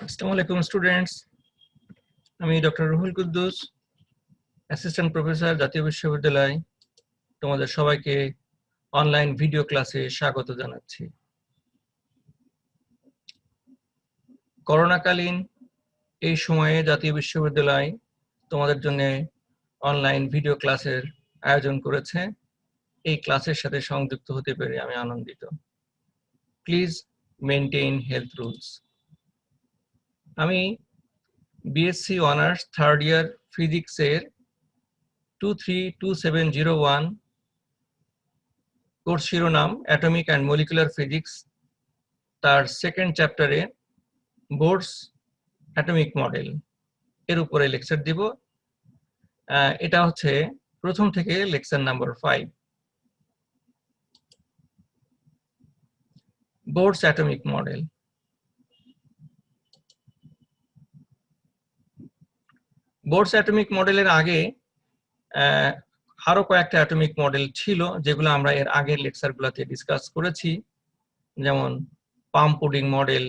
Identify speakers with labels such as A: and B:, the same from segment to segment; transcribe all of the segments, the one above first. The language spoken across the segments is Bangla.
A: আসসালামু আলাইকুম স্টুডেন্টস, আমি doctor Ruhul Quddus, assistant professor, জাতীয় বিশ্ববিদ্যালয়। তোমাদের সবাইকে অনলাইন ভিডিও ক্লাসে স্বাগত জানাচ্ছি। করোনাকালীন এই সময়ে জাতীয় বিশ্ববিদ্যালয় তোমাদের জন্য অনলাইন ভিডিও ক্লাসের আয়োজন করেছে। এই ক্লাসের সাথে সংযুক্ত হতে পেরে আমি আনন্দিত। Please maintain health rules. আমি বিএসসি অনার্স থার্ড ইয়ার ফিজিক্সের 232701 কোর্স শিরোনাম অ্যাটমিক অ্যান্ড মলিকুলার ফিজিক্স, তার সেকেন্ড চ্যাপ্টারে বোরস অ্যাটমিক মডেল এর উপরে লেকচার দিব। এটা হচ্ছে প্রথম থেকে lecture number 5। Bohr's atomic model. Bohr's atomic মডেলের আগে আরো কয়েকটা অ্যাটমিক মডেল ছিল, যেগুলো আমরা এর আগের লেকচারগুলোতে ডিসকাস করেছি, যেমন পাম পুডিং মডেল,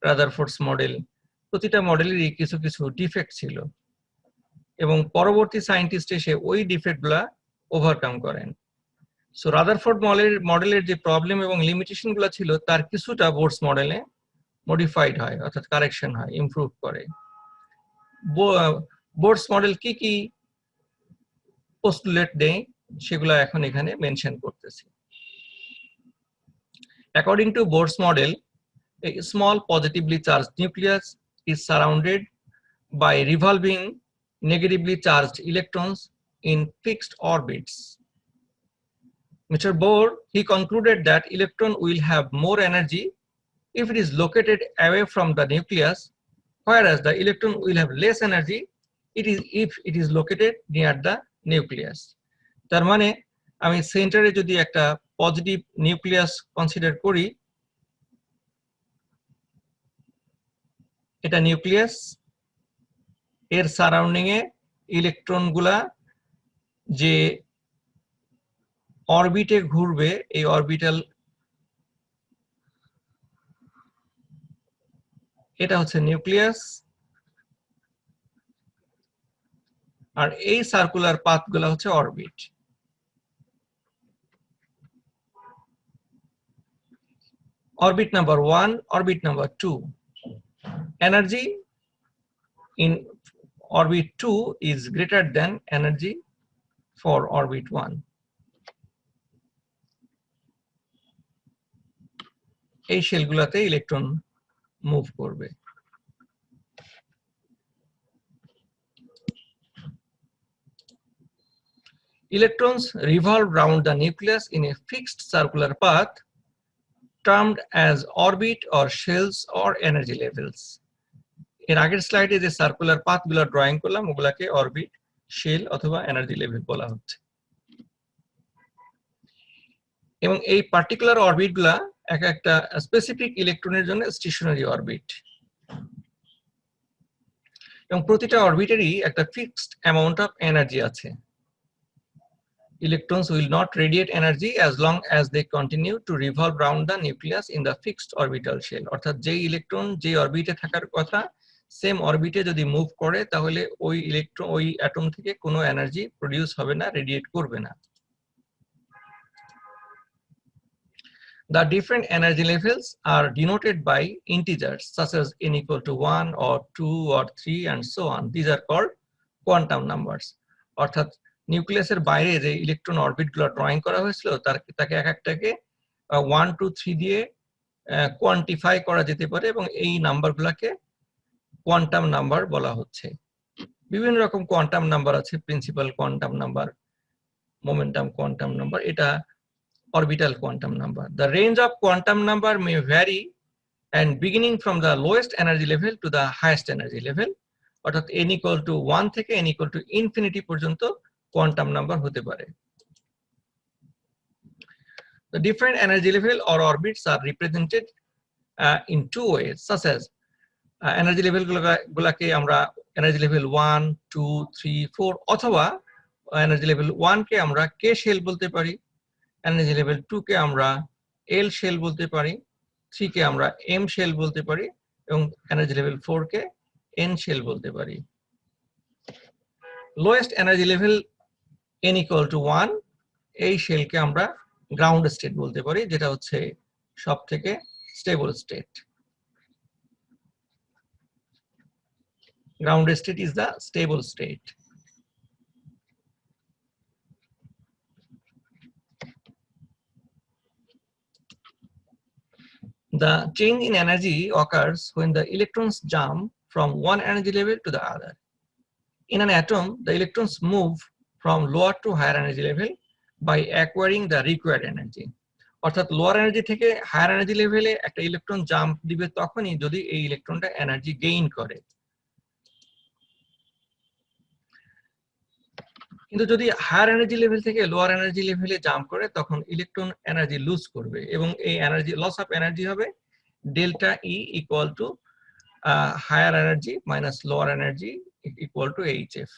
A: রাদারফোর্ডস মডেল। প্রতিটা মডেলেরই কিছু কিছু ডিফেক্ট ছিল এবং পরবর্তী সায়েন্টিস্ট এসে ওই ডিফেক্টগুলা ওভারকাম করেন। সো রাদারফোর্ড মডেলের যে প্রবলেম এবং লিমিটেশন গুলো ছিল, তার কিছুটা বোরস মডেলে মডিফাইড হয়, অর্থাৎ কারেকশন হয়, ইমপ্রুভ করে। বোরস মডেল কি কি পোস্টুলেট দেয় সেগুলো এখন এখানে মেনশন করতেছি। According to Bohr's model, a small positively charged nucleus is surrounded by revolving negatively charged electrons in fixed orbits. Mr. Bohr, he concluded that electron will have more energy if it is located away from the nucleus, whereas the electron will have less energy if it is located near the nucleus. তার মানে আমি সেন্টারে যদি একটা পজিটিভ নিউক্লিয়াস কনসিডার করি, এটা নিউক্লিয়াস, এর সারাউন্ডিং এ ইলেকট্রন গুলা যে অরবিটে ঘুরবে, এই অরবিটাল, এটা হচ্ছে নিউক্লিয়াস, আর এই সার্কুলার পাথ গুলা হচ্ছে orbit. Orbit number 1, orbit number 2. Energy in orbit 2 is greater than energy for orbit 1. এই শেলগুলোতে ইলেকট্রন মুভ করবে। Electrons revolve round the nucleus in a fixed circular path termed as orbit or shells or energy levels. এর আগের স্লাইডে যে সার্কুলার পাথগুলো ড্রয়িং করলাম, ওগুলাকে অরবিট, শেল অথবা এনার্জি লেভেল বলা হচ্ছে। এবং এই পার্টিকুলার অরবিটগুলা এক একটা স্পেসিফিক ইলেকট্রনের জন্য স্টেশনারি অরবিট, এবং প্রতিটা অরবিটেরই একটা ফিক্সড অ্যামাউন্ট অফ এনার্জি আছে। Electrons will not radiate energy as long as they continue to revolve round the nucleus in the fixed orbital shell. অর্থাৎ যে ইলেকট্রন যে অরবিটে থাকার কথা, সেম অরবিটে যদি মুভ করে, তাহলে ওই ইলেকট্রন, ওই অ্যাটম থেকে কোনো এনার্জি প্রডিউস হবে না, রেডিয়েট করবে না। The different energy levels are denoted by integers such as n equal to 1 or 2 or 3 and so on. These are called quantum numbers. অর্থাৎ নিউক্লিয়াসের বাইরে যে ইলেকট্রন অরবিটগুলো ড্রয়িং করা হয়েছিল, তাকে এক একটাকে 1, 2, 3 দিয়ে কোয়ান্টিফাই করা যেতে পারে, এবং এই নাম্বারগুলোকে কোয়ান্টাম নাম্বার বলা হচ্ছে। বিভিন্ন রকম কোয়ান্টাম নাম্বার আছে, principal quantum number, momentum quantum number, এটা orbital quantum number. The range of quantum number may vary and beginning from the lowest energy level to the highest energy level. অর্থাৎ n equal to 1 থেকে n equal to infinity পর্যন্ত কোয়ান্টাম নাম্বার হতে পারে। The different energy level or orbits are represented in two ways, such as energy level গুলাকে আমরা energy level 1, 2, 3, 4 অথবা energy level 1 কে আমরা k shell বলতে পারি, এনার্জি লেভেল 2 কে আমরা এল শেল বলতে পারি, 3 কে আমরা এম শেল বলতে পারি, এবং এনার্জি লেভেল 4 কে n শেল বলতে পারি। Lowest energy level n equal to 1, এই শেলকে আমরা গ্রাউন্ড স্টেট বলতে পারি, যেটা হচ্ছে সব থেকে stable state. Ground state is the stable state. The change in energy occurs when the electrons jump from one energy level to the other. In an atom, the electrons move from lower to higher energy level by acquiring the required energy. অর্থাৎ লোয়ার এনার্জি থেকে হায়ার এনার্জি লেভেলে একটা ইলেকট্রন জাম্প দিবে তখনই যদি এই ইলেকট্রনটা এনার্জি গেইন করে। কিন্তু যদি হায়ার এনার্জি লেভেল থেকে লোয়ার এনার্জি লেভেলে জাম্প করে তখন ইলেকট্রন এনার্জি লুজ করবে এবং এই এনার্জি লস অফ এনার্জি হবে delta E equal to higher energy minus lower energy equal to HF.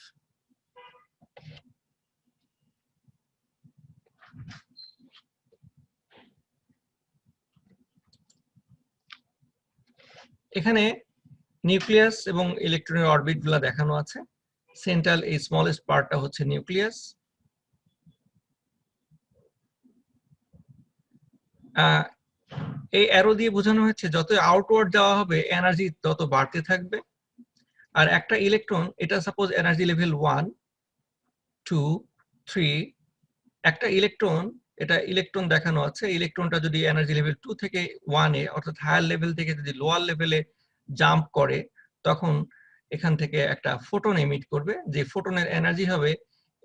A: এখানে নিউক্লিয়াস এবং ইলেকট্রনের অরবিট গুলা দেখানো আছে। সেন্ট্রাল এই স্মলেস্ট পার্টটা হচ্ছে নিউক্লিয়াস। এই অ্যারো দিয়ে বোঝানো হচ্ছে যত আউটওয়ার্ড যাওয়া হবে এনার্জি তত বাড়তে থাকবে। আর একটা ইলেকট্রন, এটা সাপোজ এনার্জি লেভেল 1, 2, 3, একটা ইলেকট্রন, এটা ইলেকট্রন দেখানো আছে। ইলেকট্রনটা যদি এনার্জি লেভেল 2 থেকে 1 এ অর্থাৎ হায়ার লেভেল থেকে যদি লোয়ার লেভেলে জাম্প করে তখন এখান থেকে একটা ফোটন এমিট করবে, যে ফোটনের এনার্জি হবে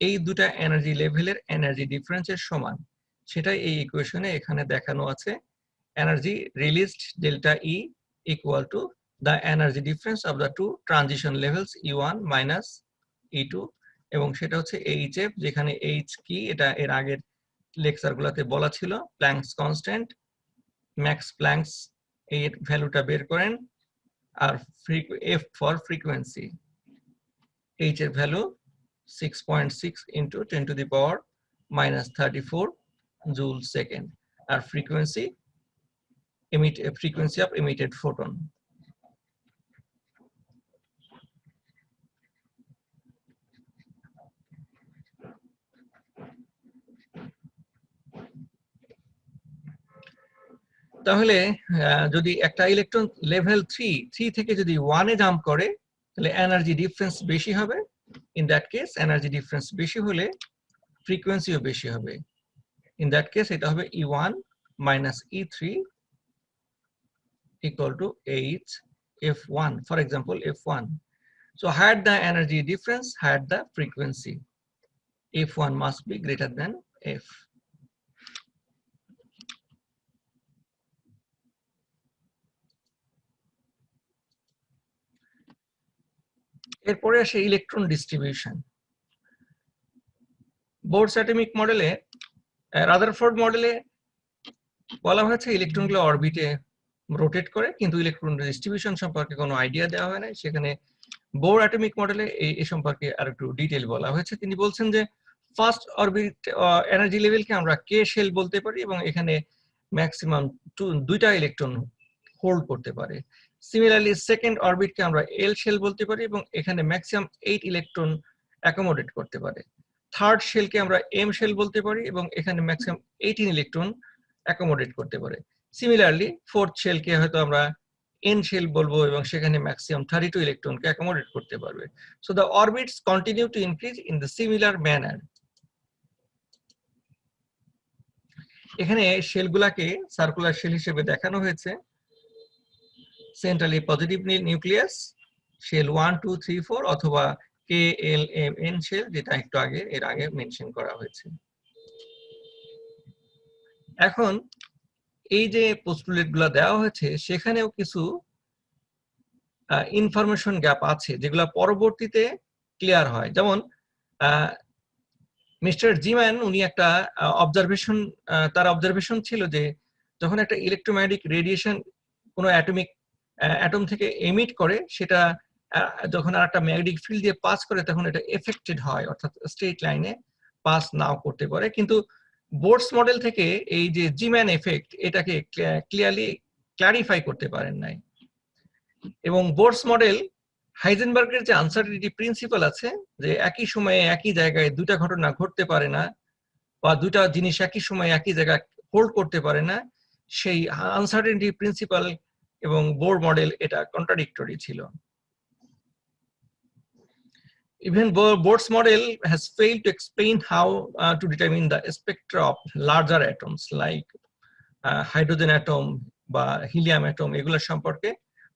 A: এই দুটা এনার্জি লেভেলের এনার্জি ডিফারেন্সের সমান। সেটাই এই ইকুয়েশনে এখানে দেখানো আছে। Energy released delta E equal two the energy difference of the two transition levels E1 minus E2, এবং সেটা হচ্ছে HF, যেখানে H কি এটা এর আগের লেকচার গুলাতে বলা ছিল। প্ল্যাঙ্কস কনস্ট্যান্ট, ম্যাক্স প্ল্যাঙ্কস এর ভ্যালুটা বের করেন। আর F ফর ফ্রিকোয়েন্সি, H এর value 6.6 into 10 to the power minus 34 joule second. আর frequency frequency of emitted photon. তাহলে যদি একটা ইলেকট্রন লেভেল 3 থেকে যদি 1 এ জাম্প করে তাহলে এনার্জি ডিফারেন্স বেশি হবে। In that case energy difference বেশি হলে ফ্রিকোয়েন্সিও বেশি হবে। ইন দ্যাট কেস এটা হবে E1 minus E3 equal to H F1, for example F1. So higher the energy difference, higher the frequency. F1 must be greater than F. এরপরে আসে ইলেকট্রন ডিস্ট্রিবিউশন। বোরস অ্যাটমিক মডেলে, রাদারফোর্ড মডেলে বলা হয়েছে ইলেকট্রনগুলো অরবিটে রোটেট করে, কিন্তু ইলেকট্রন ডিস্ট্রিবিউশন সম্পর্কে কোনো আইডিয়া দেওয়া হয় না। সেখানে বোর অ্যাটমিক মডেলে এই সম্পর্কে আর একটু ডিটেইল বলা হয়েছে। তিনি বলছেন যে ফার্স্ট অরবিট এনার্জি লেভেলকে আমরা কে শেল বলতে পারি এবং এখানে ম্যাক্সিমাম দুইটা ইলেকট্রন হোল্ড করতে পারে। সিমিলারলি সেকেন্ড অরবিটকে আমরা এল শেল বলতে পারি এবং এখানে ম্যাক্সিমাম 8 ইলেকট্রন অ্যাকোমোডেট করতে পারে। থার্ড শেলকে আমরা এম শেল বলতে পারি এবং এখানে ম্যাক্সিমাম 18 ইলেকট্রন অ্যাকোমোডেট করতে পারে। সিমিলারলি ফোর্থ শেলকে হয়তো আমরা এন শেল বলবো এবং সেখানে ম্যাক্সিমাম 32 ইলেকট্রনকে অ্যাকোমোডেট করতে পারবে। So the orbits continue to increase in the similar manner. এখানে শেলগুলাকে সার্কুলার শেল হিসেবে দেখানো হয়েছে। সেন্ট্রালি পজিটিভ নিউক্লিয়াস, শেল 1, 2, 3, 4 অথবা KLMN শেল, যেটা একটু এর আগে মেনশন করা হয়েছে। এখন এই যে পোস্টুলেট গুলা দেওয়া হয়েছে সেখানেও কিছু ইনফরমেশন গ্যাপ আছে যেগুলা পরবর্তীতে ক্লিয়ার হয়। যেমন মিস্টার জিম্যান উনি একটা অবজারভেশন, তার অবজারভেশন ছিল যে যখন একটা ইলেকট্রোম্যাগনেটিক রেডিয়েশন কোনো অ্যাটম থেকে এমিট করে, সেটা যখন আর একটা ম্যাগনেটিক ফিল্ড দিয়ে পাস করে তখন এটা এফেক্টেড হয়, অর্থাৎ স্ট্রেট লাইনে পাস নাও করতে পারে। কিন্তু বোরস মডেল থেকে এই যে জিম্যান এফেক্ট এটাকে ক্লিয়ারলি ক্লারিফাই করতে পারেন নাই। এবং বোরস মডেল হাইজেনবার্গের যে আনসার্টিনিটি প্রিন্সিপাল আছে যে একই সময়ে একই জায়গায় দুটা ঘটনা ঘটতে পারে না বা দুটা জিনিস একই সময়ে একই জায়গায় হোল্ড করতে পারে না, সেই আনসার্টিনিটি প্রিন্সিপাল এবং বোর মডেল এটা কন্ট্রাডিক্টরি ছিল। Even Bohr's model has failed to explain how to determine the spectra of larger atoms like hydrogen atom বা helium atom এগুলোর সম্পর্কে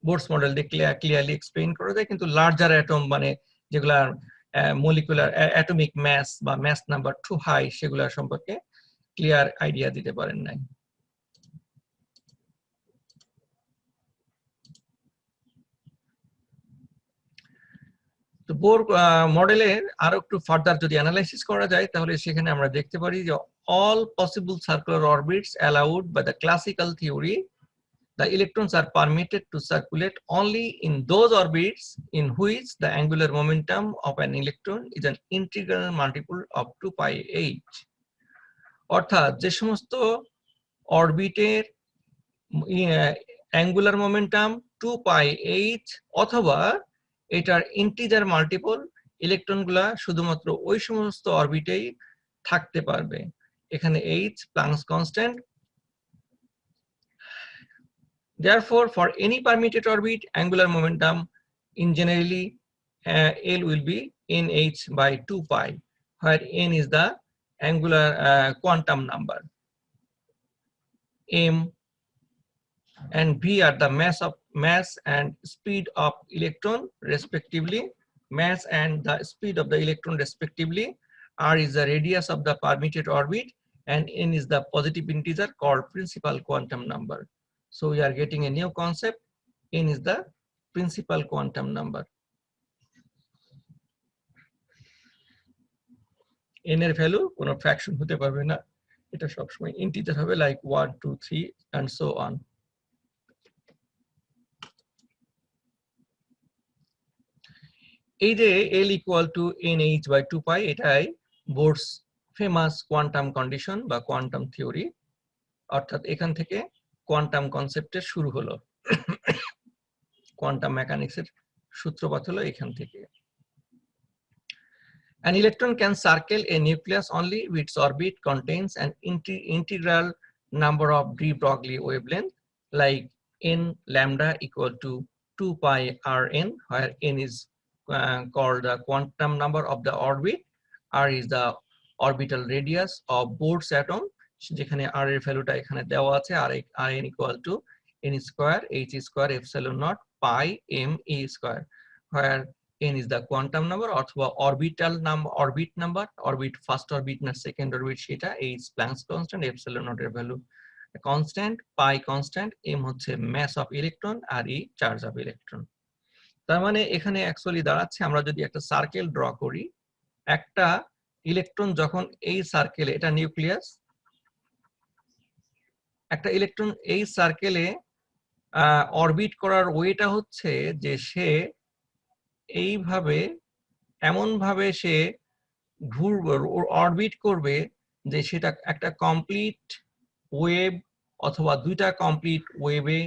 A: বোরস মডেল দিয়ে ক্লিয়ারলি এক্সপ্লেইন করা যায়, কিন্তু লার্জার অ্যাটম মানে যেগুলা মলিকুলার অ্যাটমিক ম্যাস বা ম্যাস নাম্বার টু হাই সেগুলোর সম্পর্কে ক্লিয়ার আইডিয়া দিতে পারেন নাই। তো বোর মডেলের আরো একটু ফার্দার যদি অ্যানালাইসিস করা যায় তাহলে সেখানে আমরা দেখতে পারি যে all possible circular orbits allowed by the classical theory, the electrons are permitted to circulate only in those orbits in which the angular momentum of an electron is an integral multiple of 2 pi h. অর্থাৎ যে সমস্ত অরবিটের অ্যাঙ্গুলার মোমেন্টাম 2 pi h অথবা এটার ইন্টিজার মাল্টিপল ইলেকট্রনগুলা শুধুমাত্র ওই সমস্ত অরবিটেই থাকতে পারবে। এখানে h planks constant. Therefore, for any permitted orbit, angular momentum in generally L will be nh by 2 pi, where n is the angular quantum number. M and v are the mass and speed of electron respectively. Mass and the speed of the electron respectively. R is the radius of the permitted orbit, and n is the positive integer called principal quantum number. So we are getting a new concept. N is the principal quantum number. n এর ভ্যালু কোনো ফ্র্যাকশন হতে পারবে না, এটা সবসময় ইন্টিজার হবে, লাইক 1 2 3 and so on. এই যে L equal to nh by 2 pi এটাই বোরস ফেমাস কোয়ান্টাম কন্ডিশন বা কোয়ান্টাম থিওরি, অর্থাৎ এখান থেকে কোয়ান্টাম কনসেপ্টের শুরু হলো, কোয়ান্টাম মেকানিক্সের সূত্রপাত হলো এখান থেকে। An electron can circle a nucleus only if its orbit contains an integral number of de Broglie wavelength, like n lambda equal to 2 pi Rn, where n is called the quantum number of the orbit, R is the orbital radius of Bohr's atom, যেখানে r এর ভ্যালুটা এখানে দেওয়া আছে, Rn equal to n square h square epsilon naught pi m e square, where n is the quantum number অথবা orbital number, orbit first orbit না second orbit সেটা, h Planck's constant, epsilon naught এর value constant, pi constant, m হচ্ছে mass of electron আর e charge of electron। তার মানে এখানে অ্যাকচুয়ালি দাঁড়াচ্ছে আমরা যদি একটা সার্কেল ড্র করি, একটা ইলেকট্রন যখন এই সার্কেলে, এটা নিউক্লিয়াস, একটা ইলেকট্রন এই সার্কেলে অরবিট করার ওয়েটা হচ্ছে যে সে এইভাবে এমন ভাবে সে ঘুরবে, অরবিট করবে যে সেটা একটা কমপ্লিট ওয়েভ অথবা দুইটা কমপ্লিট ওয়েভে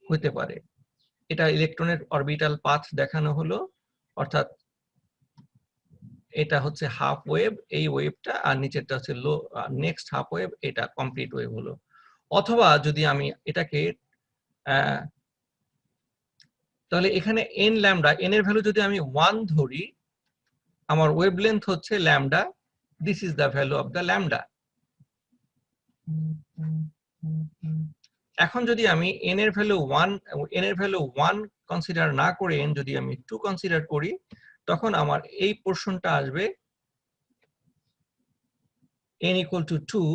A: হতে পারে। এটা ইলেকট্রনের অরবিটাল পাথ দেখানো হলো, অর্থাৎ এটা হচ্ছে হাফ ওয়েভ, এই ওয়েভটা, আর নিচেরটা হচ্ছে লো নেক্সট হাফ ওয়েভ, এটা কমপ্লিট ওয়েভ হলো। অথবা যদি আমি এটাকে তাহলে এখানে n ল্যামডা, n এর ভ্যালু যদি আমি 1 ধরি, আমার ওয়েভলেন্থ হচ্ছে lambda, this is the value of the lambda. এখন যদি আমি n এর ভ্যালু 1 কনসিডার না করে n যদি আমি 2 কনসিডার করি, তখন আমার এই পোরশনটা আসবে n equal to 2,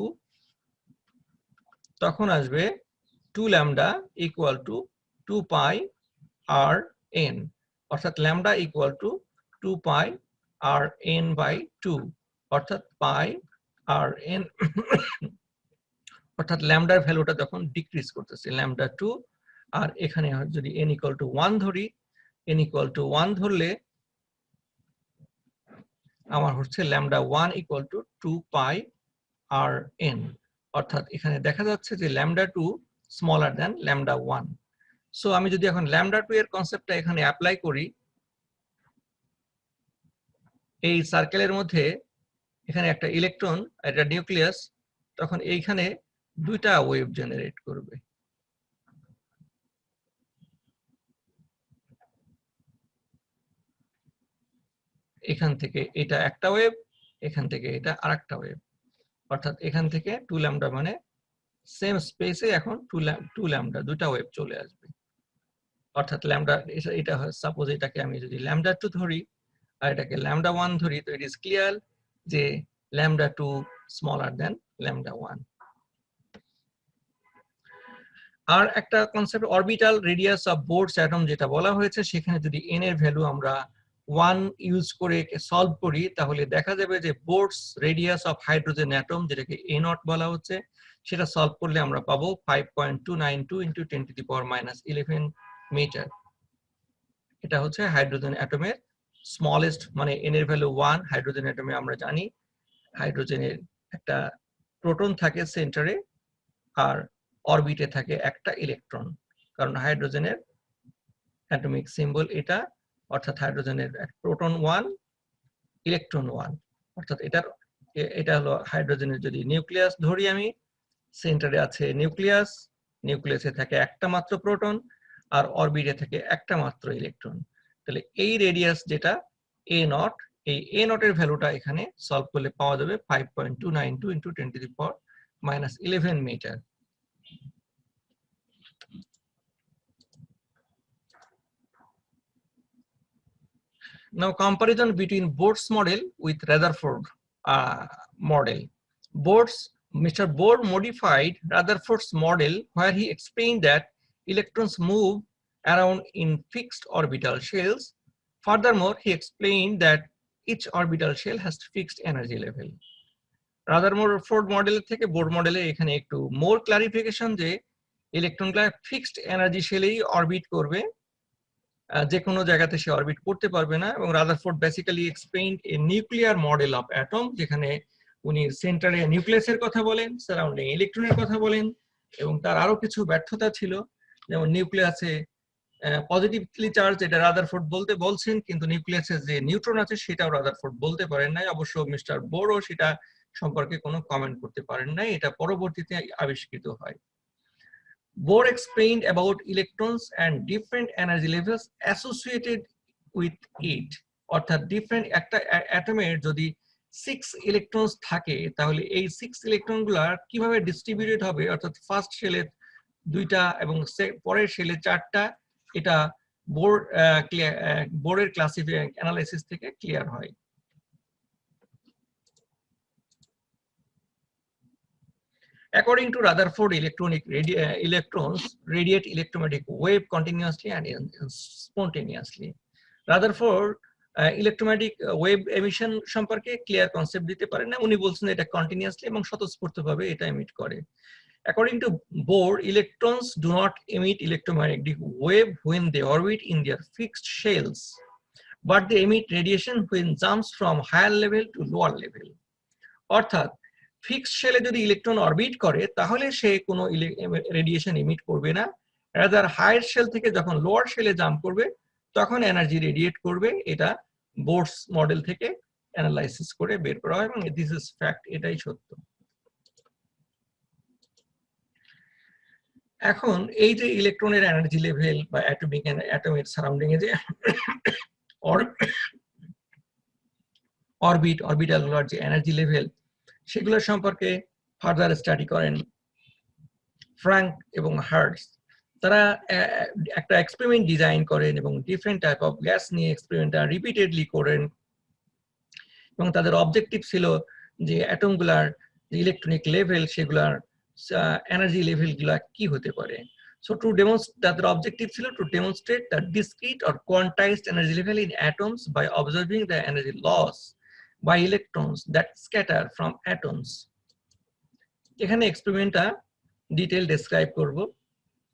A: তখন আসবে 2 lambda equal to 2 pi r n, অর্থাৎ lambda equal to 2 pi r n by 2, অর্থাৎ pi r n, অর্থাৎ ল্যামডার ভ্যালুটা তখন ডিক্রিজ করতেছে, ল্যামডা 2। আর এখানে যদি n equal to 1 ধরি, n equal to 1 ধরলে আমার হচ্ছে lambda 1 equal to 2 pi r n, অর্থাৎ এখানে দেখা যাচ্ছে যে lambda 2 smaller than lambda 1। So আমি যদি এখন λ2 এর কনসেপ্টটা এখানে অ্যাপ্লাই করি, এই সার্কেলের মধ্যে এখানে একটা ইলেকট্রন, একটা নিউক্লিয়াস, তখন এইখানে দুইটা ওয়েভ জেনারেট করবে। এখান থেকে এটা একটা ওয়েভ, এখান থেকে এটা আরেকটা ওয়েভ, অর্থাৎ এখান থেকে 2λ মানে সেম স্পেসে এখন 2λ দুটা ওয়েভ চলে আসবে। অর্থাৎ ল্যামডা, এটা সাপোজ এটাকে আমি যদি λ2 ধরি আর এটাকে λ1 ধরি, তো ইট ইজ ক্লিয়ার যে λ2 স্মলার দেন λ1। আর একটা concept orbital radius of Bohr's atom যেটা বলা হয়েছে, সেখানে যদি n এর ভ্যালু আমরা 1 ইউজ করে সলভ করি, তাহলে দেখা যাবে যে বোরস রেডিয়াস অফ হাইড্রোজেন অ্যাটম, যেটাকে a0 বলা হচ্ছে, সেটা সলভ করলে আমরা পাবো 5.292 × 10⁻11 মিটার। এটা হচ্ছে হাইড্রোজেন অ্যাটমের স্মলেস্ট, মানে n এর ভ্যালু 1। হাইড্রোজেন অ্যাটমে আমরা জানি হাইড্রোজেনের একটা প্রোটন থাকে সেন্টারে, আর অরবিটে থাকে একটা ইলেকট্রন, কারণ হাইড্রোজেনের অ্যাটমিক সিম্বল এটা, অর্থাৎ হাইড্রোজেনের প্রোটন 1 ইলেকট্রন 1, অর্থাৎ এটা হলো হাইড্রোজেনের যদি নিউক্লিয়াস ধরি আমি, সেন্টারে আছে নিউক্লিয়াস, নিউক্লিয়াসে থাকে একটা মাত্র প্রোটন, আর অরবিটে থাকে একটা মাত্র ইলেকট্রন। তাহলে এই রেডিয়াস যেটা a0, এই a0 এর ভ্যালুটা এখানে সলভ করলে পাওয়া যাবে 5.292 × 10⁻11 metre. Now comparison between Bohr's model with Rutherford model. Mr. Bohr modified Rutherford's model where he explained that electrons move around in fixed orbital shells. Furthermore, he explained that each orbital shell has fixed energy level. Rutherford model থেকে Bohr model এখানে একটু more clarification যে ইলেকট্রনগুলো ফিক্সড এনার্জি শেলেই অরবিট করবে, যে কোনো জায়গাতে সে অরবিট করতে পারবে না। এবং Rutherford basically explained A nuclear model of atom, যেখানে উনি সেন্টারে নিউক্লিয়াসের কথা বলেন, সারাউন্ডিং ইলেকট্রনের কথা বলেন, এবং তার আরো কিছু ব্যর্থতা ছিল, যেমন নিউক্লিয়াসে পজিটিভলি চার্জ, এটা রাদারফোর্ড বলতে বলছেন, কিন্তু নিউক্লিয়াসে যে নিউট্রন আছে সেটাও রাদারফোর্ড বলতে পারেন নাই। অবশ্য মিস্টার বোরও সেটা সম্পর্কে কোনো কমেন্ট করতে পারেন নাই, এটা পরবর্তীতে আবিষ্কৃত হয়। Bohr explained about electrons and different energy levels associated with it. অর্থাৎ ডিফারেন্ট একটা অ্যাটমের যদি 6 ইলেকট্রনস থাকে, তাহলে এই 6 ইলেকট্রনগুলো কিভাবে ডিস্ট্রিবিউটেড হবে, অর্থাৎ ফার্স্ট শেলে 2টা এবং পরের শেলে 4টা, এটা বোরের ক্লাসিফাই অ্যানালাইসিস থেকে ক্লিয়ার হয়। According to Rutherford, electrons radiate electromagnetic wave continuously and spontaneously. Rutherford electromagnetic wave emission সম্পর্কে ক্লিয়ার কনসেপ্ট দিতে পারেন না, উনি বলছেন এটা কন্টিনিউয়াসলি এবং স্বতঃস্ফূর্তভাবে এটা এমিট করে। According to Bohr, electrons do not emit electromagnetic wave when they orbit in their fixed shells, but they emit radiation when jumps from higher level to lower level. অর্থাৎ ফিক্সড শেলে যদি ইলেকট্রন অরবিট করে, তাহলে সে কোনো রেডিয়েশন এমিট করবে না, রাদার হায়ার শেল থেকে যখন লোয়ার শেলে জাম্প করবে তখন এনার্জি রেডিয়েট করবে। এটা বোরস মডেল থেকে অ্যানালাইসিস করে বের করা হয়, এবং দিস ইজ ফ্যাক্ট, এটাই সত্য। এখন এই যে ইলেকট্রনের এনার্জি লেভেল বা অ্যাটমের সারাউন্ডিং এ যে অরবিটালগুলোর যে এনার্জি লেভেল, সেগুলো সম্পর্কে ফার্দার স্টাডি করেন ফ্রাঙ্ক এবং হার্টস। তারা একটা এক্সপেরিমেন্ট ডিজাইন করেন এবং ডিফারেন্ট টাইপ অফ গ্যাস নিয়ে এক্সপেরিমেন্টটা রিপিটেডলি করেন, এবং তাদের অবজেক্টিভ ছিল যে অ্যাটমগুলার যে ইলেকট্রনিক লেভেল, সেগুলার এনার্জি লেভেলগুলা কি হতে পারে। So to demonstrate, that the objective ছিল to demonstrate the discrete or quantized energy level in atoms by observing the energy loss by electrons that scatter from atoms. এখানে এক্সপেরিমেন্টটা ডিটেইল ডেসক্রাইব করব।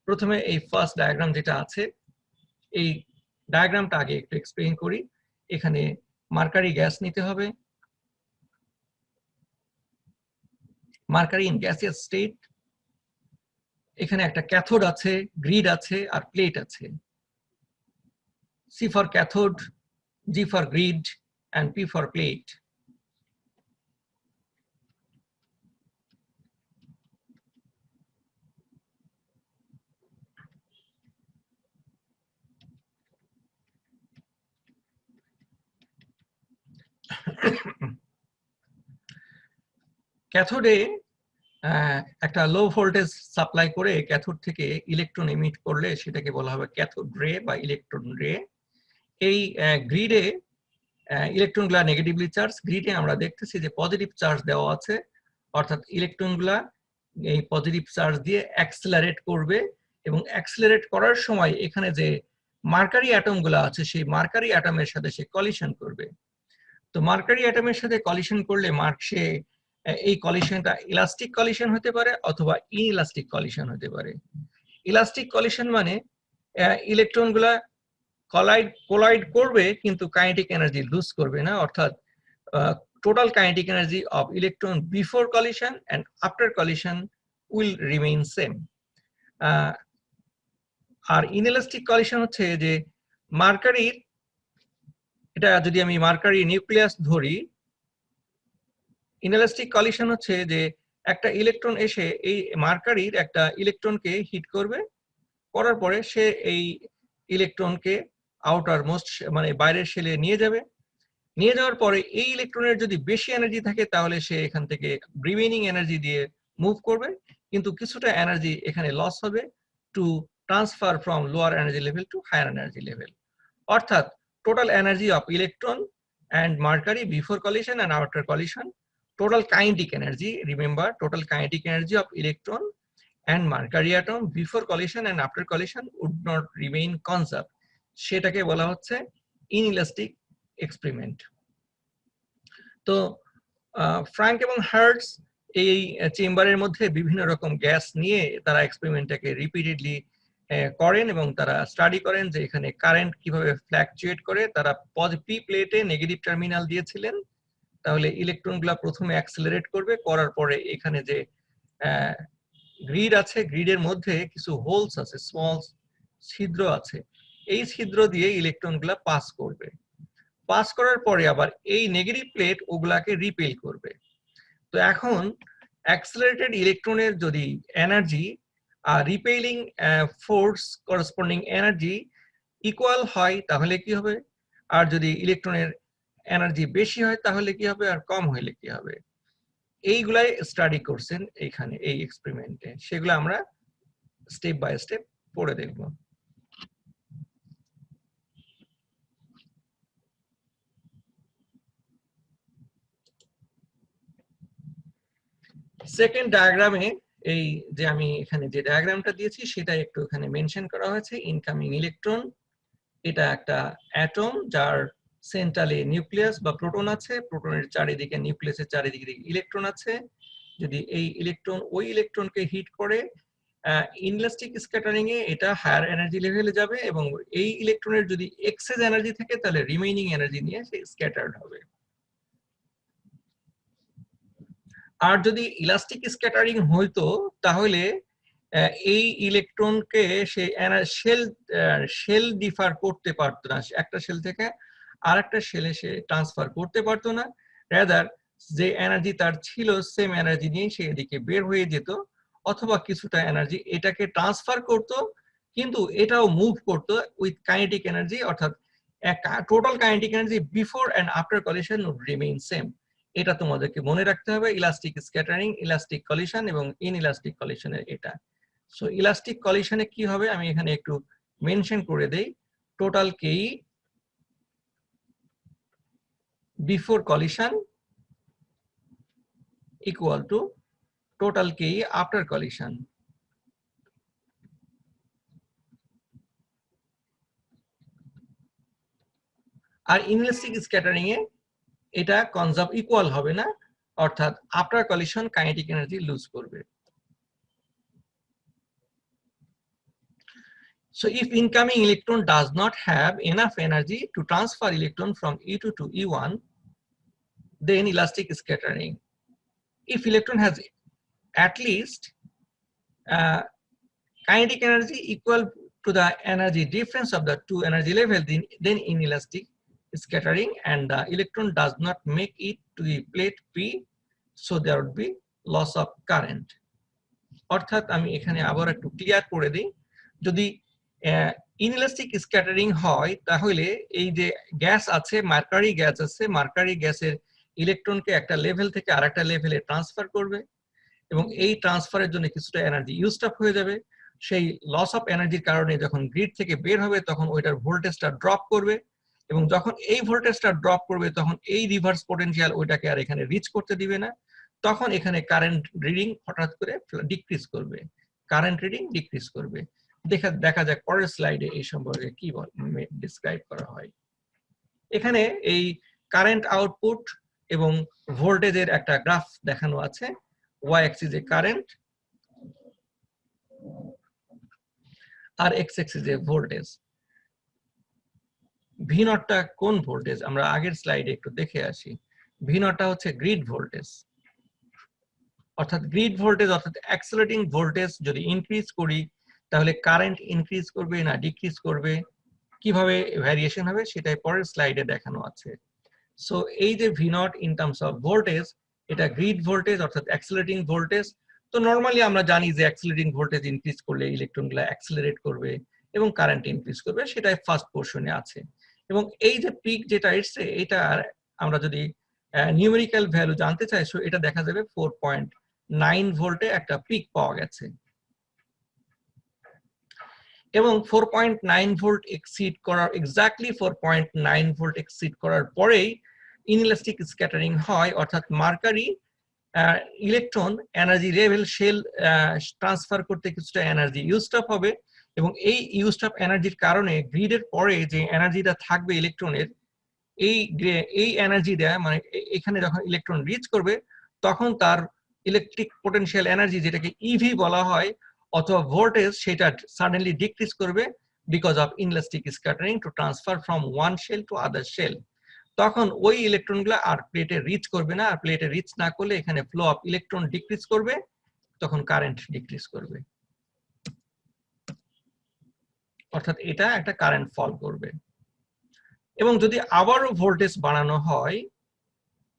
A: প্রথমে এই ফার্স্ট ডায়াগ্রাম যেটা আছে, এই ডায়াগ্রামটা আগে একটু এক্সপ্লেইন করি। এখানে মার্কারি গ্যাস নিতে হবে, মার্কারি ইন গ্যাসিয়াস স্টেট, এখানে একটা ক্যাথোড আছে, গ্রিড আছে আর প্লেট আছে। C for cathode, G for grid and P for plate. ক্যাথোডে একটা লো ভোল্টেজ সাপ্লাই করে ক্যাথোড থেকে ইলেকট্রন এমিট করলে সেটাকে বলা হবে ক্যাথোড রে বা ইলেকট্রন রে। এই গ্রিডে ইলেকট্রনগুলা নেগেটিভলি চার্জ। গ্রিডে আমরা দেখতেছি যে পজিটিভ চার্জ দেওয়া আছে, অর্থাৎ ইলেকট্রনগুলা এই পজিটিভ চার্জ দিয়ে অ্যাক্সেলারেট করবে এবং অ্যাক্সেলারেট করার সময় এখানে যে মার্কারি অ্যাটমগুলো আছে সেই মার্কারি অ্যাটমের সাথে সে কলিশন করবে। তো মার্কারি অ্যাটমের সাথে কলিশন করলে সে এই কলিশনটা ইলাস্টিক কলিশন হতে পারে অথবা ইনইলাস্টিক কলিশন হতে পারে। ইলাস্টিক কলিশন মানে ইলেকট্রনগুলা কোলাইড করবে কিন্তু কাইনেটিক এনার্জি লুজ করবে না, অর্থাৎ total kinetic energy of electron before collision and after collision will remain same. আর ইনএলাস্টিক কলিশন হচ্ছে যে মার্কারির, এটা যদি আমি মার্কারি নিউক্লিয়াস ধরি, ইনএলাস্টিক কলিশন হচ্ছে যে একটা ইলেকট্রন এসে এই মার্কারির একটা ইলেকট্রনকে হিট করবে, করার পরে সে এই ইলেকট্রনকে আউটার মোস্ট মানে বাইরের শেলে নিয়ে যাবে। নিয়ে যাওয়ার পরে এই ইলেকট্রনের যদি বেশি এনার্জি থাকে তাহলে সে এখান থেকে রিমেইনিং এনার্জি দিয়ে মুভ করবে, কিন্তু কিছুটা এনার্জি এখানে লস হবে to transfer from lower energy level to higher energy level. অর্থাৎ total energy of electron and mercury before collision and after collision, total kinetic energy, remember total kinetic energy of electron and mercury atom before collision and after collision would not remain conserved, সেটাকে বলা হচ্ছে inelastic এক্সপেরিমেন্ট। তো ফ্রাঙ্ক এবং হার্টজ এই চেম্বারের মধ্যে বিভিন্ন রকম গ্যাস নিয়ে তারা এক্সপেরিমেন্টটাকে রিপিটেডলি করেন এবং তারা স্টাডি করেন যে এখানে কারেন্ট কিভাবে ফ্ল্যাকচুয়েট করে। তারা পি প্লেটে নেগেটিভ টার্মিনাল দিয়েছিলেন, তাহলে ইলেকট্রনগুলো প্রথমে অ্যাক্সেলারেট করবে, করার পরে এখানে যে গ্রিড আছে গ্রিডের মধ্যে কিছু হোলস আছে, স্মল ছিদ্র আছে, এই ছিদ্র দিয়ে ইলেকট্রনগুলো পাস করবে। পাস করার পরে আবার এই নেগেটিভ প্লেট ওগুলাকে রিপেল করবে। তো এখন অ্যাক্সেলারেটেড ইলেকট্রনের যদি এনার্জি আর রিপেলিং ফোর্স করসপন্ডিং এনার্জি ইকুয়াল হয় তাহলে কি হবে, আর যদি ইলেকট্রনের এনার্জি বেশি হয় তাহলে কি হবে, আর কম হলে কি হবে, এইগুলাই স্টাডি করছেন এইখানে এই এক্সপেরিমেন্টে। সেগুলো আমরা স্টেপ বাই স্টেপ পড়ে দেখব। সেকেন্ড ডায়াগ্রামে এই যে আমি এখানে যে ডায়াগ্রামটা দিয়েছি সেটা একটু এখানে মেনশন করা হয়েছে। ইনকামিং ইলেকট্রন, এটা একটা অ্যাটম যার সেন্ট্রালে নিউক্লিয়াস বা প্রোটন আছে, প্রোটনের চারিদিকে নিউক্লিয়াসের চারিদিকে ইলেকট্রন আছে। যদি এই ইলেকট্রন ওই ইলেকট্রনকে হিট করে ইনইলাস্টিক স্ক্যাটারিং এ এটা হায়ার এনার্জি লেভেলে যাবে এবং এই ইলেকট্রনের যদি এক্সেস এনার্জি থাকে তাহলে রিমেইনিং এনার্জি নিয়ে সে স্ক্যাটার্ড হবে। আর যদি ইলাস্টিক স্ক্যাটারিং হইতো তাহলে এই ইলেকট্রনকে সে শেল ডিফার করতে পারতো না, একটা শেল থেকে আরেকটা শেলে সে ট্রান্সফার করতে পারতো না। রাদার যে এনার্জি তার ছিল সেম এনার্জি নিয়ে সে এদিকে বের হয়ে যেত, অথবা কিছুটা এনার্জি এটাকে ট্রান্সফার করত, কিন্তু এটাও মুভ করতো উইথ কাইনেটিক এনার্জি, অর্থাৎ total kinetic energy before and after collision would remain same. এটা তোমাদেরকে মনে রাখতে হবে, ইলাস্টিক স্ক্যাটারিং, ইলাস্টিক কলিশন এবং ইনইলাস্টিক কলিশনের এটা। সো ইলাস্টিক কলিশনে কি হবে আমি এখানে একটু মেনশন করে দেই। Total KE before collision equal to total KE after collision. আর ইনইলাস্টিক স্ক্যাটারিং এ এটা কনজার্ভ ইকুয়াল হবে না, অর্থাৎ after collision kinetic energy lose করবে। So if incoming electron does not have enough energy to transfer electron from E2 to E1, then elastic scattering. If electron has at least kinetic energy equal to the energy difference of the two energy level, then inelastic scattering, and the electron does not make it to the plate P, so there would be loss of current. অর্থাৎ আমি এখানে আবার একটু ক্লিয়ার করে দিই, যদি ইনইলাস্টিক স্ক্যাটারিং হয় তাহলে এই যে গ্যাস আছে, মার্কারি গ্যাস আছে, মার্কারি গ্যাসের ইলেকট্রনকে একটা লেভেল থেকে আরেকটা লেভেলে ট্রান্সফার করবে এবং এই ট্রান্সফারের জন্য কিছুটা এনার্জি ইউজড আপ হয়ে যাবে। সেই লস অফ এনার্জির কারণে যখন গ্রিড থেকে বের হবে তখন ওইটার ভোল্টেজটা ড্রপ করবে এবং যখন এই ভোল্টেজটা ড্রপ করবে তখন এই রিভার্স পোটেনশিয়াল ওইটাকে আর এখানে রিচ করতে দিবে না, তখন এখানে কারেন্ট রিডিং হঠাৎ করে ডিক্রিজ করবে, কারেন্ট রিডিং ডিক্রিজ করবে। দেখা যাক পরের স্লাইডে এই সম্পর্কে কি ডিসক্রাইব করা হয়। এখানে এই কারেন্ট আউটপুট এবং ভোল্টেজের একটা গ্রাফ দেখানো আছে। y axis এ কারেন্ট আর x axis এ ভোল্টেজ। ভি নটটা কোন ভোল্টেজ আমরা আগের স্লাইডে একটু দেখে আসি। ভি নটটা হচ্ছে গ্রিড ভোল্টেজ, অর্থাৎ গ্রিড ভোল্টেজ অর্থাৎ অ্যাক্সেলারেটিং ভোল্টেজ যদি ইনক্রিজ করি তাহলে কারেন্ট ইনক্রিজ করবে না ডিক্রিজ করবে, কিভাবে ভ্যারিয়েশন হবে সেটাই পরের স্লাইডে দেখানো আছে। সো এই যে V naught in terms of voltage, এটা গ্রিড ভোল্টেজ অর্থাৎ অ্যাক্সেলারেটিং ভোল্টেজ। তো নরমালি আমরা জানি যে অ্যাক্সেলারেটিং ভোল্টেজ ইনক্রিজ করলে ইলেকট্রনগুলো অ্যাক্সেলারেট করবে এবং কারেন্ট ইনক্রিজ করবে, সেটাই ফার্স্ট পোরশনে আছে। এবং এই যে পিক যেটা এসছে এটা আমরা যদি নিউমেরিক্যাল ভ্যালু জানতে চাই, সো এটা দেখা যাবে 4.9 ভোল্টে একটা পিক পাওয়া গেছে এবং 4.9 ভোল্ট এক্সিড করার এক্স্যাক্টলি 4.9 ভোল্ট এক্সিড করার পরেই ইনইলাস্টিক স্ক্যাটারিং হয়, অর্থাৎ mercury electron energy level shell transfer করতে কিছুটা এনার্জি ইউজড আপ হবে এবং এই ইউজড আপ এনার্জির কারণে গ্রিডের পরে যে এনার্জিটা থাকবে ইলেকট্রনের, এই এনার্জি দেয় মানে এখানে যখন ইলেকট্রন রিচ করবে তখন তার ইলেকট্রিক পোটেনশিয়াল এনার্জি যেটাকে ইভি বলা হয় অথবা ভোল্টেজ, সেটা সাডেনলি ডিক্রিজ করবে because of inelastic scattering to transfer from one shell to other shell. তখন ওই ইলেকট্রনগুলো আর প্লেটে রিচ করবে না, আর প্লেটে রিচ না করলে এখানে ফ্লো অফ ইলেকট্রন ডিক্রিজ করবে, তখন কারেন্ট ডিক্রিজ করবে, অর্থাৎ এটা একটা কারেন্ট ফল করবে। এবং যদি আবারও ভোল্টেজ বাড়ানো হয়,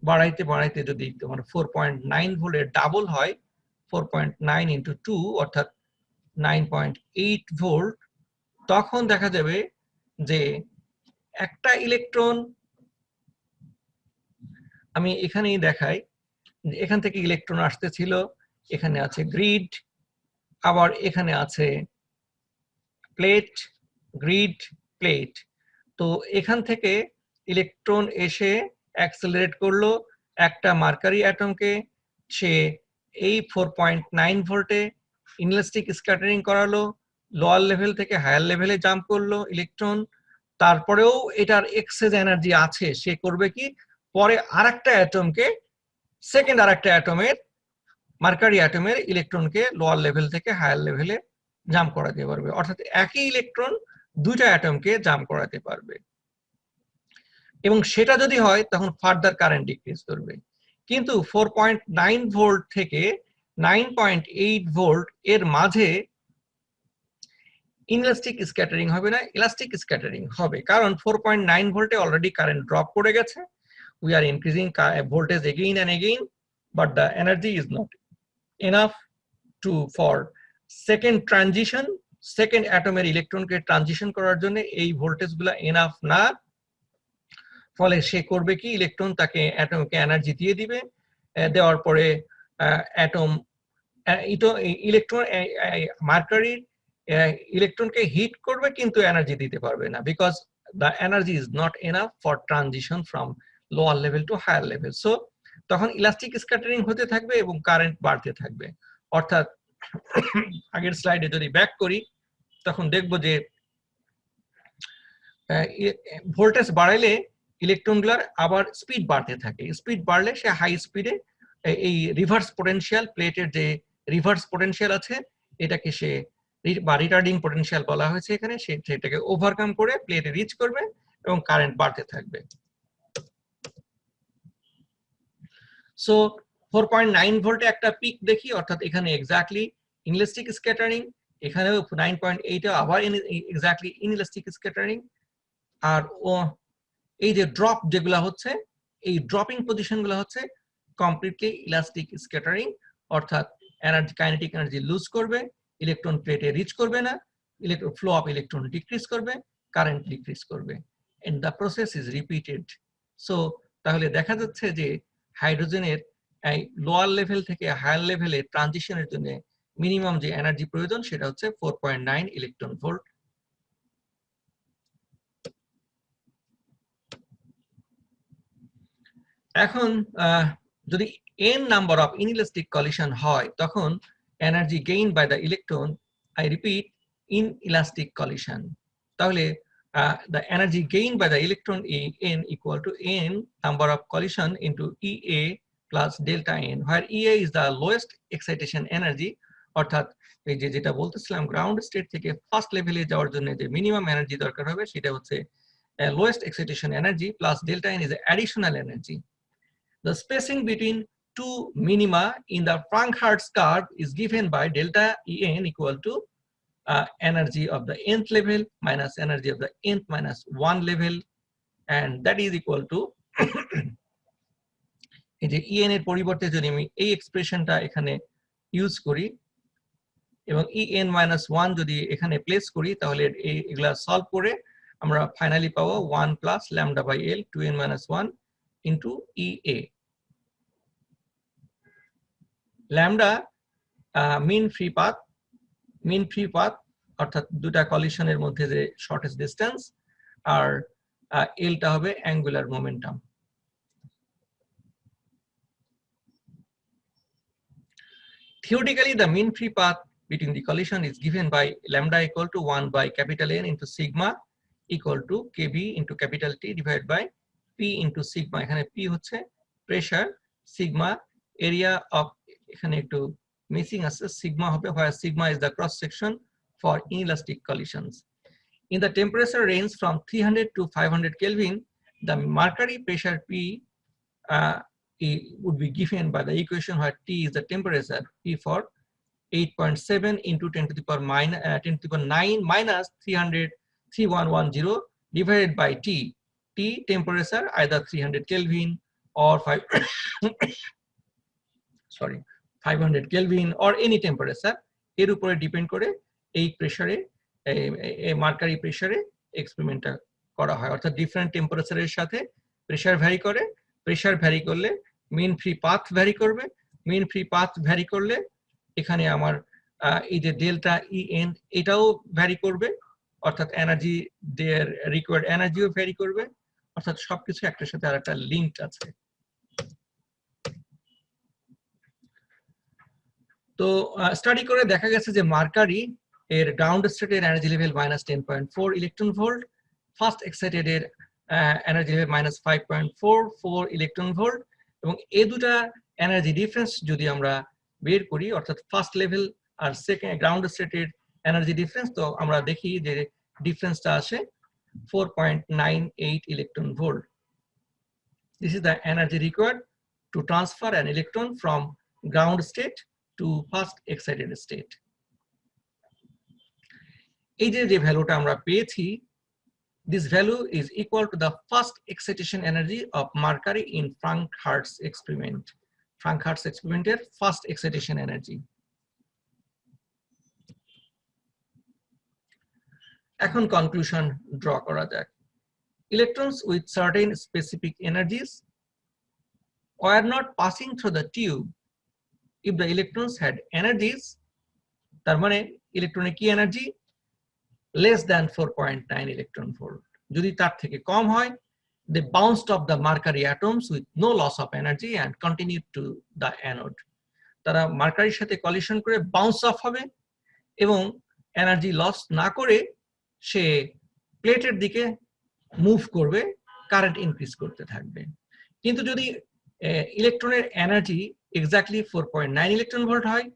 A: বাড়াইতে বাড়াইতে যদি তোমার 4.9 ভোল্টের ডাবল হয়, 4.9 ইন্টু 2 অর্থাৎ 9.8 ভোল্ট, তখন দেখা যাবে যে একটা ইলেকট্রন, আমি এখানেই দেখাই, এখান থেকে ইলেকট্রন আসতেছিল, এখানে আছে গ্রিড, আবার এখানে আছে প্লেট, গ্রিড, প্লেট। তো এখান থেকে ইলেকট্রন এসে অ্যাক্সেলারেট করলো একটা মার্কারি অ্যাটমকে, সে এই 4.9 ভোল্টে ইনইলাস্টিক স্ক্যাটারিং করালো, লোয়ার লেভেল থেকে হায়ার লেভেলে জাম্প করলো ইলেকট্রন। তারপরেও এটার এক্সেস এনার্জি আছে, সে করবে কি পরে আরেকটা অ্যাটমকে, সেকেন্ড আরেকটা অ্যাটমের, মার্কারি অ্যাটমের ইলেকট্রনকে লোয়ার লেভেল থেকে হায়ার লেভেলে জাম্প করাতে পারবে, অর্থাৎ একই ইলেকট্রন দুইটা অ্যাটমকে জাম্প করাতে পারবে। এবং সেটা যদি হয় তখন ফার্দার কারেন্ট ডিক্রিজ করবে। কিন্তু 4.9 ভোল্ট থেকে 9.8 ভোল্ট এর মাঝে ইনইলাস্টিক স্ক্যাটারিং হবে না, ইলাস্টিক স্ক্যাটারিং হবে, কারণ 4.9 ভোল্টে অলরেডি কারেন্ট ড্রপ করে গেছে, we are increasing voltage again and again, but the energy is not enough to for second transition, second atomer electron K transition করার জন্য এই ভোল্টেজ গুলা এনাফ না। ফলে সে করবে কি, ইলেকট্রন তাকে অ্যাটমকে এনার্জি দিয়ে দিবে, দেওয়ার পরে অ্যাটম ইলেকট্রন মার্কারি ইলেকট্রনকে হিট করবে কিন্তু এনার্জি দিতে পারবে না, because the energy is not enough for transition from lower level to higher level. So তখন ইলাস্টিক স্ক্যাটারিং হতে থাকবে এবং কারেন্ট বাড়তে থাকবে। অর্থাৎ আগের স্লাইডে যদি ব্যাক করি তখন দেখব যে ভোল্টেজ বাড়াইলে ইলেকট্রনগুলোর আবার স্পিড বাড়তে থাকে, স্পিড বাড়লে সে হাই স্পিডে এই রিভার্স পোটেনশিয়াল, প্লেটের যে রিভার্স পোটেনশিয়াল আছে এটাকে সে বা রিটার্ডিং পোটেনশিয়াল বলা হয়েছে এখানে, সেটাকে ওভারকাম করে প্লেটে রিচ করবে এবং কারেন্ট বাড়তে থাকবে। সো 4.9 ভোল্টে একটা পিক দেখি, অর্থাৎ এখানে এক্স্যাক্টলি ইনইলাস্টিক স্ক্যাটারিং এখানেও 9.8 আবার এক্স্যাক্টলি ইনইলাস্টিক স্ক্যাটারিং। আর এই যে ড্রপ যেগুলো হচ্ছে, এই ড্রপিং পজিশন গুলো হচ্ছে কমপ্লিটলি ইলাস্টিক স্ক্যাটারিং, অর্থাৎ এনার্জি, কাইনেটিক এনার্জি লুজ করবে, ইলেকট্রন প্লেটে রিচ করবে না, ফ্লো অফ ইলেকট্রন ডিক্রিজ করবে, কারেন্ট ডিক্রিজ করবে, and the process is repeated. So তাহলে দেখা যাচ্ছে যে হাইড্রোজেনের এই লোয়ার লেভেল থেকে হায়ার লেভেলে ট্রানজিশনের জন্য মিনিমাম যে এনার্জি প্রয়োজন সেটা হচ্ছে 4.9 ইলেকট্রন ভোল্ট। এখন যদি n number of inelastic collision হয় তখন energy gain by the electron, I repeat, inelastic collision, তাহলে the energy gained by the electron n equal to n number of collision into EA plus delta n, where EA is the lowest excitation energy, অর্থাৎ এই যে যেটা বলতেছিলাম গ্রাউন্ড স্টেট থেকে ফার্স্ট লেভেলে যাওয়ার জন্য যে মিনিমাম এনার্জি দরকার হবে সেটা হচ্ছে lowest excitation energy plus delta n is the additional energy. The spacing between two minima in the Frank-Hertz curve is given by delta En equal to energy of the nth level minus energy of the nth minus 1 level, and that is equal to এই যে En এর পরিবর্তে যদি আমি এই এক্সপ্রেশনটা এখানে ইউজ করি এবং En minus 1 যদি এখানে প্লেস করি তাহলে এগুলা সলভ করে আমরা ফাইনালি পাবো 1 plus lambda by L 2n minus 1 into EA. Lambda mean free path অর্থাৎ দুটা কলিশনের মধ্যে যে শর্টেস্ট ডিসটেন্স, আর এলটা হবে angular momentum. Theoretically, the mean free path between the collision is given by lambda equal to 1 by capital N into sigma equal to kb into capital T divided by p into sigma. এখানে p হচ্ছে প্রেসার, সিগমা এরিয়া অফ, এখানে একটু মিসিং আছে, সিগমা হবে, where sigma is the cross section for inelastic collisions. In the temperature range from 300 to 500 Kelvin, the mercury pressure P would be given by the equation where T is the temperature, P for 8.7 into 10 to the power 9 minus 3110 divided by T. T temperature either 300 Kelvin or 500 Kelvin or any temperature, এর উপরে ডিপেন্ড করে এই প্রেসারে, মার্কারি প্রেসারে এক্সপেরিমেন্টটা করা হয়, অর্থাৎ ডিফারেন্ট টেম্পারেচারের সাথে প্রেসার ভ্যারি করে, প্রেসার ভ্যারি করলে মিন ফ্রি পাথ ভ্যারি করবে, মিন ফ্রি পাথ ভ্যারি করলে এখানে আমার এই যে ডেল্টা ইএন এটাও ভ্যারি করবে, অর্থাৎ এনার্জি রিকোয়ার্ড এনার্জিও ভ্যারি করবে, অর্থাৎ সবকিছু একটার সাথে আরেকটা লিঙ্কড আছে। তো স্টাডি করে দেখা গেছে যে মার্কারি এর গ্রাউন্ড স্টেটের energy level -10.4 electron volt, first excited এর এনার্জি লেভেল -5.44 ইলেকট্রন ভোল্ট, এবং এই দুটা এনার্জি ডিফারেন্স যদি আমরা বের করি, অর্থাৎ ফার্স্ট লেভেল আর সেকেন্ড গ্রাউন্ড স্টেটের এনার্জি ডিফারেন্স, তো আমরা দেখি যে ডিফারেন্সটা আসে 4.98 electron volt. This is the energy required to transfer an electron from ground state to first excited state. এই যে ভ্যালুটা আমরা পেয়েছি, this value is equal to the first excitation energy of mercury in Frank-Hertz experiment. Frank-Hertz experimented first excitation energy. এখন কনক্লুশন ড্র করা যাক। Electrons with certain specific energies were not passing through the tube if the electrons had energies, তার মানে ইলেকট্রনের কি energy, less than 4.9 electron volt. যদি তার থেকে কম হয়, they bounced off the mercury atoms with no loss of energy and continued to the anode. তারা মার্কারির সাথে কলিশন করে বাউন্স অফ হবে এবং এনার্জি লস না করে সে প্লেটের দিকে মুভ করবে, কারেন্ট ইনক্রিজ করতে থাকবে। কিন্তু যদি ইলেকট্রনের এনার্জি এক্স্যাক্টলি 4.9 ইলেকট্রন ভোল্ট হয়,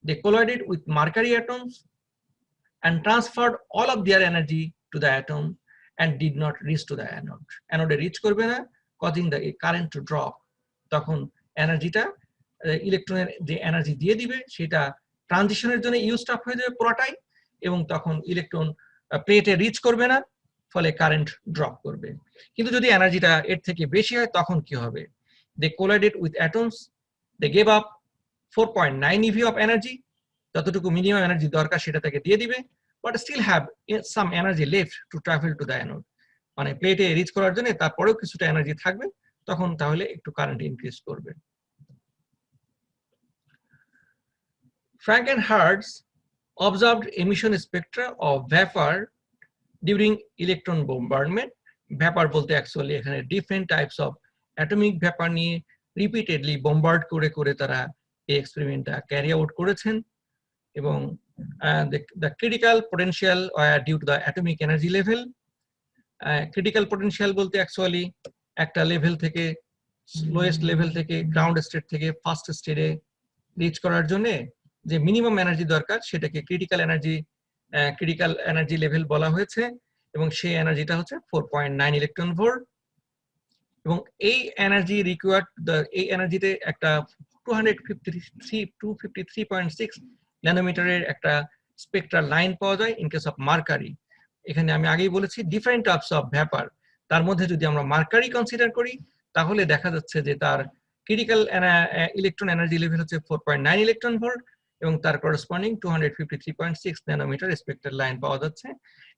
A: they collided with mercury atoms and transferred all of their energy to the atom and did not reach to the anode. Anode reach করবে না, causing the current to drop. তখন এনার্জিটা ইলেকট্রনের যে এনার্জি দিয়ে দিবে সেটা ট্রানজিশনের জন্য ইউজড আপ হয়ে যাবে পুরোটাই, এবং তখন ইলেকট্রন প্লেটে রিচ করবে না, ফলে কারেন্ট ড্রপ করবে। কিন্তু যদি এনার্জিটা এর থেকে বেশি হয় তখন কি হবে? They collided with atoms, they gave up 4.9 eV of energy, যতটুকু মিনিমাম এনার্জি দরকার সেটা তাকে দিয়ে দিবে, but still have some energy left to travel to the anode, মানে প্লেটে রিচ করার জন্য তারপরেও কিছুটা এনার্জি থাকবে, তখন তাহলে একটু কারেন্ট ইনক্রিজ করবে। Frank and Hertz observed emission spectra of vapor during electron bombardment. Vapor বলতে অ্যাকচুয়ালি এখানে different types of atomic vapour নিয়ে রিপিটেডলি বম্বার্ড করে করে তারা এই এক্সপেরিমেন্টটা ক্যারি আউট করেছেন, এবং the critical potential due to the atomic energy level. Critical potential বলতে অ্যাকচুয়ালি একটা লেভেল থেকে, লোয়েস্ট লেভেল থেকে, গ্রাউন্ড স্টেট থেকে ফার্স্ট স্টেটে রিচ করার জন্য যে মিনিমাম এনার্জি দরকার সেটাকে ক্রিটিক্যাল এনার্জি লেভেল বলা হয়েছে, এবং সেই এনার্জিটা হচ্ছে 4.9 ইলেকট্রন ভোল্ট। এবং এই এনার্জি রিকোয়ার্ড, এই এনার্জিতে একটা 253.6 ন্যানোমিটারের একটা স্পেকট্রাল লাইন পাওয়া যায় ইন কেস অফ মার্কারি। এখানে আমি আগেই বলেছি ডিফারেন্ট টাইপস অফ ভ্যাপার, তার মধ্যে যদি আমরা মার্কারি কনসিডার করি তাহলে দেখা যাচ্ছে যে তার ক্রিটিক্যাল ইলেকট্রন এনার্জি লেভেল হচ্ছে 4.9 ইলেকট্রন ভোল্ট, এবং তার করসপন্ডিং 253.6 ন্যানোমিটার স্পেকট্রাল লাইন পাওয়া যাচ্ছে।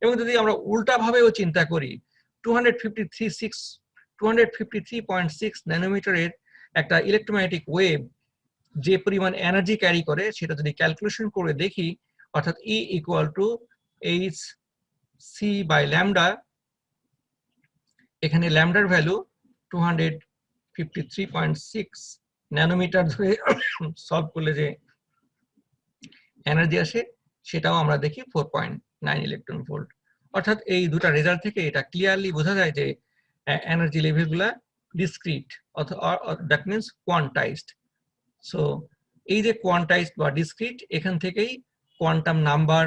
A: এবং যদি আমরা উল্টা ভাবেও চিন্তা করি, 253.6 ন্যানোমিটারের একটা ইলেকট্রোম্যাগনেটিক ওয়েভ যে পরিমাণ এনার্জি ক্যারি করে সেটা যদি ক্যালকুলেশন করে দেখি, অর্থাৎ E equal to hc by lambda, এখানে ল্যামডার ভ্যালু 253.6 ন্যানোমিটার ধরে সলভ করলে যে এনার্জি আসে সেটাও আমরা দেখি 4.9 ইলেকট্রন ভোল্ট। অর্থাৎ এই দুটা রেজাল্ট থেকে এটা ক্লিয়ারলি বোঝা যায় যে এনার্জি লেভেলগুলা discrete, that means quantized. So এই যে কোয়ান্টাইজড বা ডিসক্রিট, এখান থেকেই quantum number,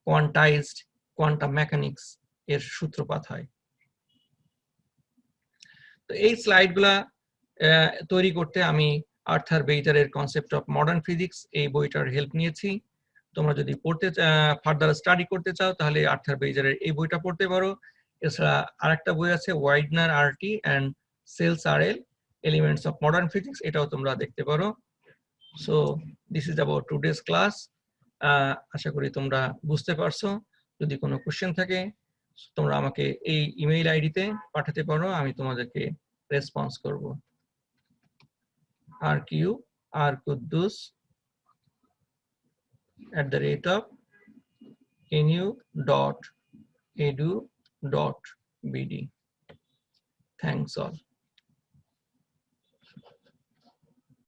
A: quantized, quantum mechanics এর সূত্রপাত হয়। তো এই স্লাইডগুলা তৈরি করতে আমি আর্থার বেইজারের কনসেপ্ট অফ মডার্ন ফিজিক্স এই বইটার হেল্প নিয়েছি। তোমরা যদি পড়তে ফার্দার স্টাডি করতে চাও তাহলে আর্থার বেইজারের এই বইটা পড়তে পারো। এছাড়া আরেকটা বই আছে Weidner RT and Sells RL elements of modern physics, এটাও তোমরা দেখতে পারো। So this is about today's class. আশা করি তোমরা বুঝতে পারছো। যদি কোনো কোশ্চেন থাকে তোমরা আমাকে এই ইমেইল আইডিতে পাঠাতে পারো, আমি তোমাদেরকে রেসপন্স করব। rq@nu.edu.bd. Thanks all.